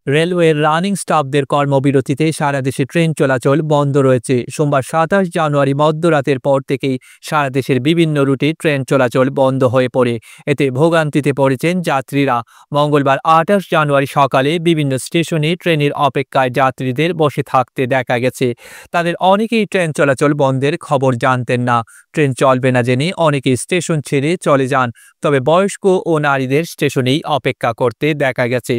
রেলওয়ের রানিং স্টাফদের কর্মবিরতিতে সারা দেশে ট্রেন চলাচল বন্ধ রয়েছে। সোমবার ২৭ জানুয়ারি মধ্যরাতের পর থেকেই সারা দেশের বিভিন্ন রুটে ট্রেন চলাচল বন্ধ হয়ে পড়ে। এতে ভোগান্তিতে পড়েছেন যাত্রীরা। মঙ্গলবার ২৮ জানুয়ারি সকালে বিভিন্ন স্টেশনে ট্রেনের অপেক্ষায় যাত্রীদের বসে থাকতে দেখা গেছে। তাদের অনেকেই ট্রেন চলাচল বন্ধের খবর জানতেন না। ট্রেন চলবে না জেনে অনেকেই স্টেশন ছেড়ে চলে যান। তবে বয়স্ক ও নারীদের স্টেশনেই অপেক্ষা করতে দেখা গেছে।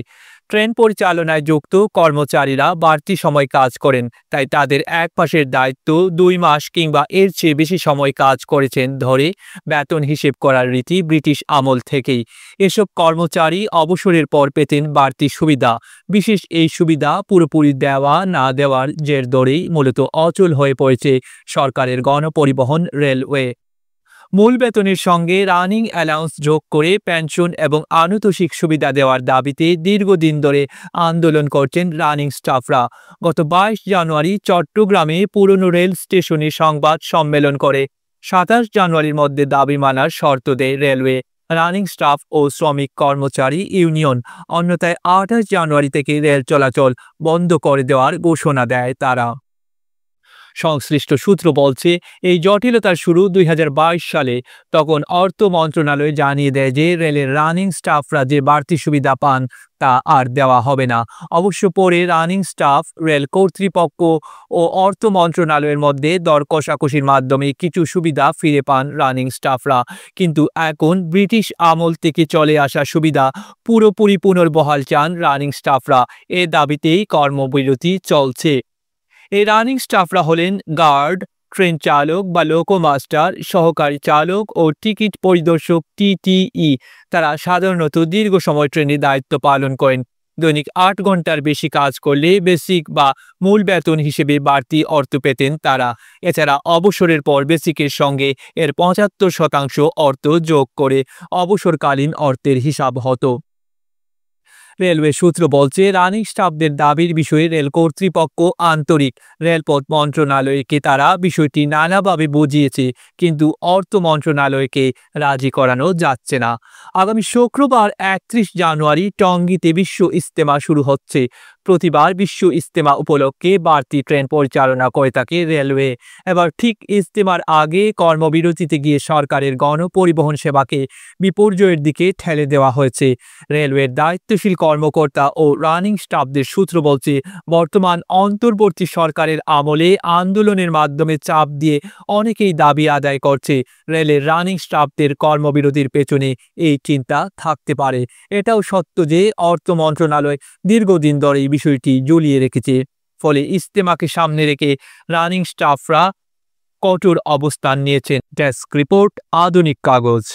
ট্রেন পরিচালনায় যুক্ত কর্মচারীরা বাড়তি সময় কাজ করেন, তাই তাদের এক পাশের দায়িত্ব ২ মাস কিংবা এর চেয়ে বেশি সময় কাজ করেছেন ধরে বেতন হিসেব করার রীতি ব্রিটিশ আমল থেকেই। এসব কর্মচারী অবসরের পর পেতেন বাড়তি সুবিধা। বিশেষ এই সুবিধা পুরোপুরি দেওয়া না দেওয়ার জের ধরেই মূলত অচল হয়ে পড়েছে সরকারের গণপরিবহন রেলওয়ে। মূল বেতনের সঙ্গে রানিং অ্যালাউন্স যোগ করে পেনশন এবং আনুতোষিক সুবিধা দেওয়ার দাবিতে দীর্ঘদিন ধরে আন্দোলন করছেন রানিং স্টাফরা। গত ২২ জানুয়ারি চট্টগ্রামে পুরনো রেল স্টেশনে সংবাদ সম্মেলন করে ২৭ জানুয়ারির মধ্যে দাবি মানার শর্ত দেয় রেলওয়ে। রানিং স্টাফ ও শ্রমিক কর্মচারী ইউনিয়ন অন্যথায় ২৮ জানুয়ারি থেকে রেল চলাচল বন্ধ করে দেওয়ার ঘোষণা দেয় তারা। সংশ্লিষ্ট সূত্র বলছে, এই জটিলতার শুরু ২০২২ সালে। তখন অর্থ মন্ত্রণালয় জানিয়ে দেয় যে রেলের রানিং স্টাফরা যে বাড়তি সুবিধা পান তা আর দেওয়া হবে না। অবশ্য পরে রানিং স্টাফ, রেল কর্তৃপক্ষ ও অর্থ মন্ত্রণালয়ের মধ্যে দর কষাকষির মাধ্যমে কিছু সুবিধা ফিরে পান রানিং স্টাফরা। কিন্তু এখন ব্রিটিশ আমল থেকে চলে আসা সুবিধা পুরোপুরি পুনর্বহাল চান রানিং স্টাফরা। এ দাবিতেই কর্মবিরতি চলছে। এই রানিং স্টাফরা হলেন গার্ড, ট্রেন চালক বা লোকোমাস্টার, সহকারী চালক ও টিকিট পরিদর্শক টিটিই। তারা সাধারণত দীর্ঘ সময় ট্রেনে দায়িত্ব পালন করেন। দৈনিক ৮ ঘন্টার বেশি কাজ করলে বেসিক বা মূল বেতন হিসেবে বাড়তি অর্থ পেতেন তারা। এছাড়া অবসরের পর বেসিকের সঙ্গে এর ৭৫% অর্থ যোগ করে অবসরকালীন অর্থের হিসাব হতো। রেলওয়ে সূত্র বলছে, রানিং স্টাফদের দাবির বিষয়ে রেল কর্তৃপক্ষ আন্তরিক। রেলপথ মন্ত্রণালয়কে তারা বিষয়টি নানাভাবে বুঝিয়েছে, কিন্তু অর্থ মন্ত্রণালয়কে রাজি করানো যাচ্ছে না। আগামী শুক্রবার ৩১ জানুয়ারি টঙ্গীতে বিশ্ব ইজতেমা শুরু হচ্ছে। প্রতিবার বিশ্ব ইজতেমা উপলক্ষে বাড়তি ট্রেন পরিচালনা করে থাকে রেলওয়ে। এবার ঠিক ইজতেমার আগে কর্মবিরতিতে গিয়ে সরকারের গণপরিবহন সেবাকে বিপর্যয়ের দিকে ঠেলে দেওয়া হয়েছে। রেলওয়ের দায়িত্বশীল কর্মকর্তা ও রানিং স্টাফদের সূত্র বলছে, বর্তমান অন্তর্বর্তী সরকারের আমলে আন্দোলনের মাধ্যমে চাপ দিয়ে অনেকেই দাবি আদায় করছে। রেলের রানিং স্টাফদের কর্মবিরতির পেছনে এই চিন্তা থাকতে পারে। এটাও সত্য যে অর্থ মন্ত্রণালয় দীর্ঘদিন ধরে এই বিষয়টি ঝুলিয়ে রেখেছে। ফলে ইজতেমাকে সামনে রেখে রানিং স্টাফরা কঠোর অবস্থান নিয়েছেন। ডেস্ক রিপোর্ট, আধুনিক কাগজ।